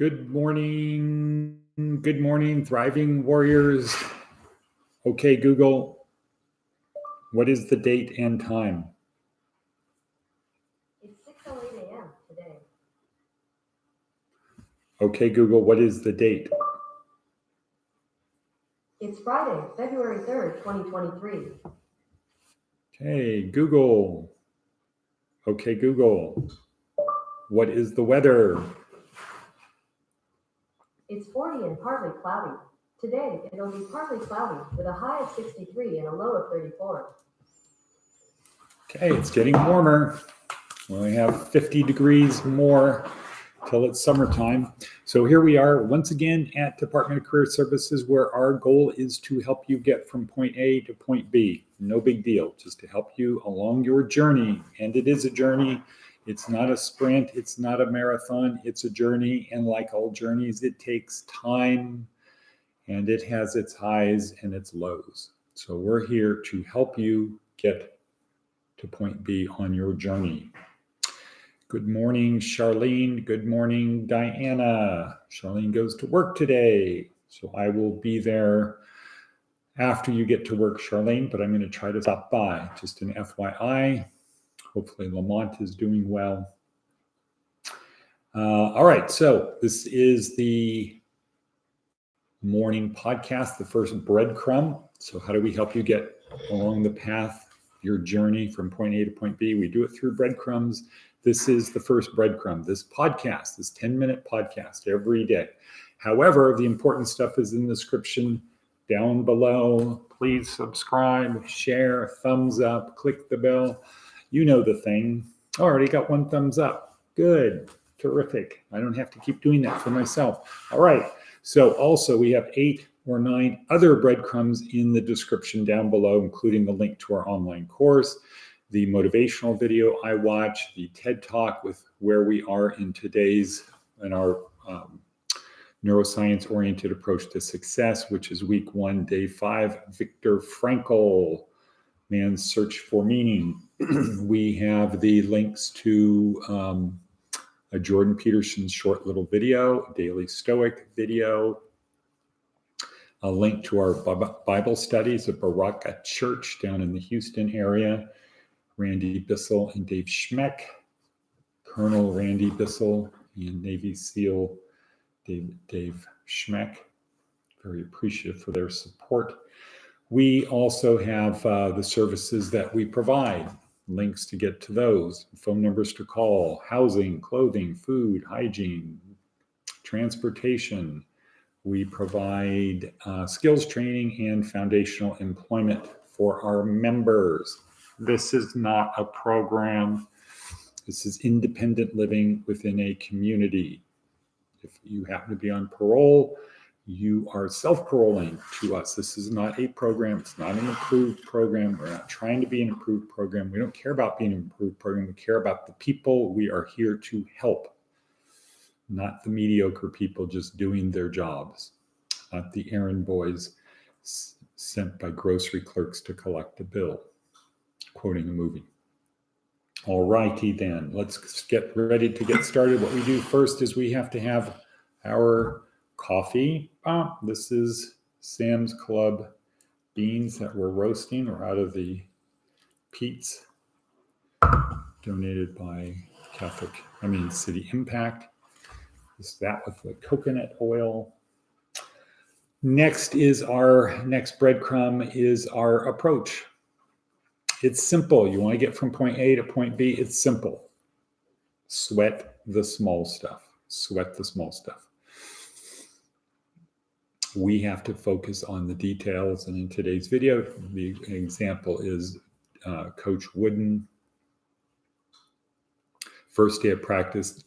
Good morning, thriving warriors. Okay, Google, what is the date and time? It's 6:08 a.m. today. Okay, Google, what is the date? It's Friday, February 3rd, 2023. Okay, Google. Okay, Google, what is the weather? It's 40 and partly cloudy. Today, it'll be partly cloudy with a high of 63 and a low of 34. Okay, it's getting warmer. We only have 50 degrees more till it's summertime. So here we are once again at Department of Career Services, where our goal is to help you get from point A to point B. No big deal, just to help you along your journey. And it is a journey. It's not a sprint. It's not a marathon. It's a journey. And like all journeys, it takes time and it has its highs and its lows. So we're here to help you get to point B on your journey. Good morning, Charlene. Good morning, Diana. Charlene goes to work today, so I will be there after you get to work, Charlene, but I'm going to try to stop by. Just an FYI. Hopefully Lamont is doing well. All right, so this is the morning podcast, the first breadcrumb. So how do we help you get along the path, your journey from point A to point B? We do it through breadcrumbs. This is the first breadcrumb, this podcast, this 10-minute podcast every day. However, the important stuff is in the description down below. Please subscribe, share, thumbs up, click the bell. You know the thing. Oh, I already got one thumbs up. Good, terrific. I don't have to keep doing that for myself. All right, so also we have 8 or 9 other breadcrumbs in the description down below, including the link to our online course, the motivational video I watch, the TED Talk with where we are in our neuroscience-oriented approach to success, which is week 1, day 5, Viktor Frankl, Man's Search for Meaning. We have the links to a Jordan Peterson short little video, a daily Stoic video, a link to our Bible studies at berachah.church down in the Houston area. Randy Bissell and Dave Schmeck, Colonel Randy Bissell and Navy SEAL Dave Schmeck. Very appreciative for their support. We also have the services that we provide, links to get to those, phone numbers to call, housing, clothing, food, hygiene, transportation. We provide skills training and foundational employment for our members. This is not a program. This is independent living within a community. If you happen to be on parole, you are self-paroling to us. This is not a program. It's not an approved program. We're not trying to be an approved program. We don't care about being an approved program. We care about the people we are here to help, not the mediocre people just doing their jobs, not the errand boys sent by grocery clerks to collect a bill. Quoting a movie. All righty then, let's get ready to get started. What we do first is we have to have our coffee. This is Sam's Club beans that we're roasting, or out of the Pete's, donated by City Impact. This that with the coconut oil. Next breadcrumb is our approach. It's simple. You want to get from point A to point B. It's simple. Sweat the small stuff. Sweat the small stuff. We have to focus on the details. And in today's video, the example is Coach Wooden. First day of practice,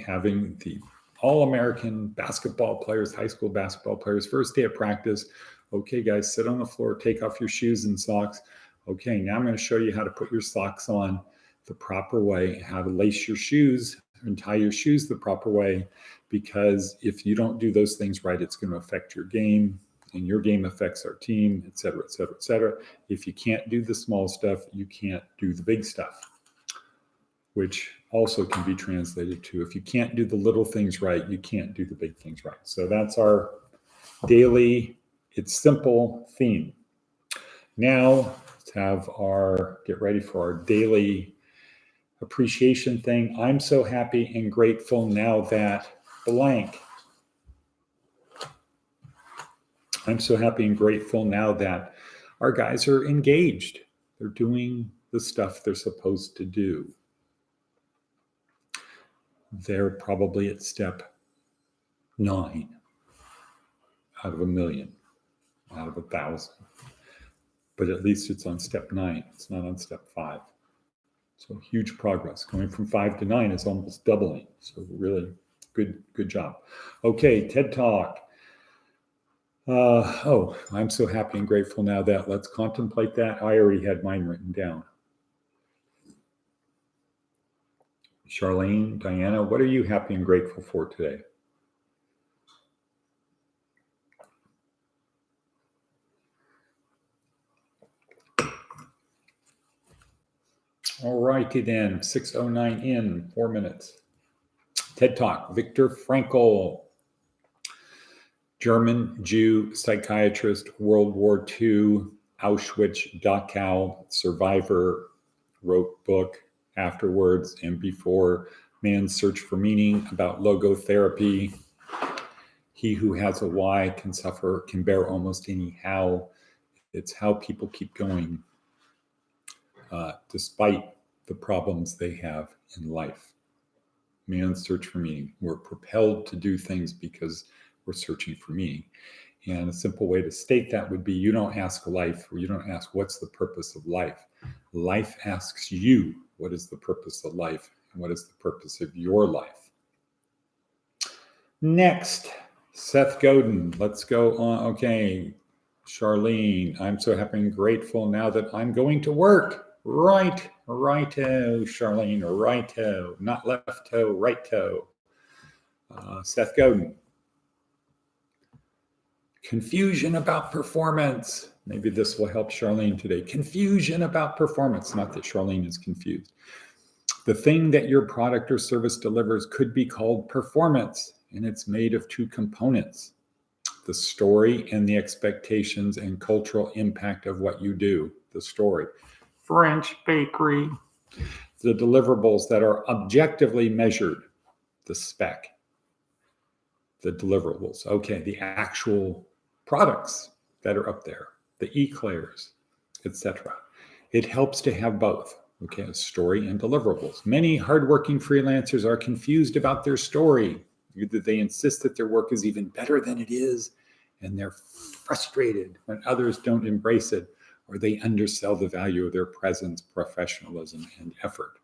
having the All-American basketball players, high school basketball players, first day of practice. Okay, guys, sit on the floor, take off your shoes and socks. Okay, now I'm going to show you how to put your socks on the proper way, how to lace your shoes and tie your shoes the proper way, because if you don't do those things right, it's going to affect your game, and your game affects our team, et cetera, et cetera, et cetera. If you can't do the small stuff, you can't do the big stuff. which also can be translated to, if you can't do the little things right, you can't do the big things right. So that's our daily, it's simple theme. Now let's get ready for our daily appreciation thing. I'm so happy and grateful now that blank. I'm so happy and grateful now that our guys are engaged. They're doing the stuff they're supposed to do. They're probably at step 9 out of 1,000,000, out of 1,000. But at least it's on step 9. It's not on step 5. So huge progress. Going from 5 to 9 is almost doubling. So really good job. Okay, TED Talk. I'm so happy and grateful now that, let's contemplate that. I already had mine written down. Charlene, Diana, what are you happy and grateful for today? All righty then, 6:09 in, 4 minutes. TED Talk, Viktor Frankl, German Jew psychiatrist, World War II, Auschwitz, Dachau survivor, wrote book afterwards and before, Man's Search for Meaning, about logotherapy. He who has a why can bear almost any how. It's how people keep going despite the problems they have in life. Man's Search for Meaning. We're propelled to do things because we're searching for meaning. And a simple way to state that would be, you don't ask life, or you don't ask what's the purpose of life. Life asks you, what is the purpose of life? And what is the purpose of your life? Next, Seth Godin. Let's go on. Okay, Charlene, I'm so happy and grateful now that I'm going to work. Righto, Charlene, righto. Not left toe, right toe. Seth Godin. Confusion about performance. Maybe this will help Charlene today. Confusion about performance. Not that Charlene is confused. The thing that your product or service delivers could be called performance, and it's made of 2 components: the story and the expectations and cultural impact of what you do. The story. French bakery. The deliverables that are objectively measured. The spec. The deliverables. Okay, the actual products that are up there, the eclairs, etc. It helps to have both, okay, a story and deliverables. Many hardworking freelancers are confused about their story. Either they insist that their work is even better than it is, and they're frustrated when others don't embrace it, or they undersell the value of their presence, professionalism, and effort.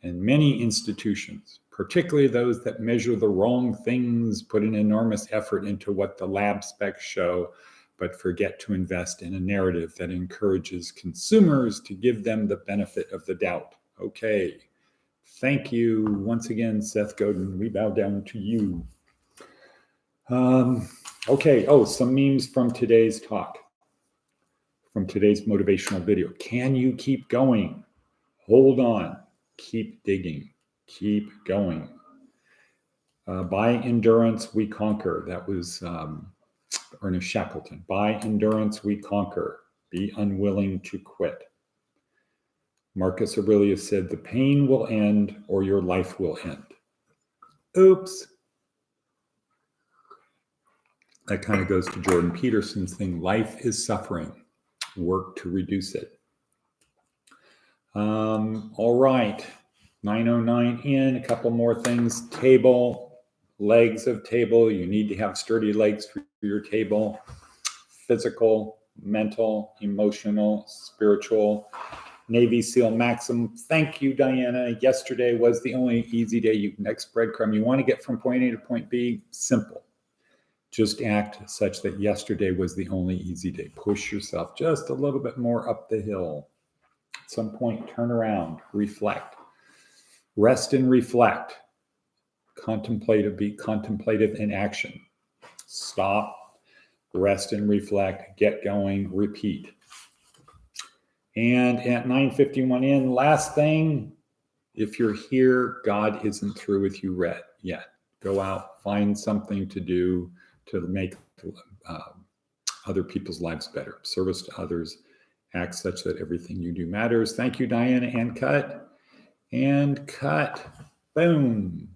And many institutions, particularly those that measure the wrong things, put an enormous effort into what the lab specs show, but forget to invest in a narrative that encourages consumers to give them the benefit of the doubt. Okay, thank you once again, Seth Godin. We bow down to you. Okay, some memes from today's talk, from today's motivational video. Can you keep going? Hold on. Keep digging. Keep going. By endurance, we conquer. That was Ernest Shackleton. By endurance, we conquer. Be unwilling to quit. Marcus Aurelius said, the pain will end or your life will end. Oops. That kind of goes to Jordan Peterson's thing. Life is suffering. Work to reduce it. All right. 9:09 in, a couple more things. Table, legs of table. You need to have sturdy legs for your table. Physical, mental, emotional, spiritual. Navy SEAL Maxim. Thank you, Diana. Yesterday was the only easy day. Next breadcrumb. You want to get from point A to point B? Simple. Just act such that yesterday was the only easy day. Push yourself just a little bit more up the hill. At some point, turn around, reflect. Rest and reflect. Be contemplative in action. Stop, rest and reflect, get going, repeat. And at 9:51 in, last thing If you're here, God isn't through with you yet. Go out, find something to do to make other people's lives better. Service to others, act such that everything you do matters. Thank you, Diane, and cut. And cut. Boom.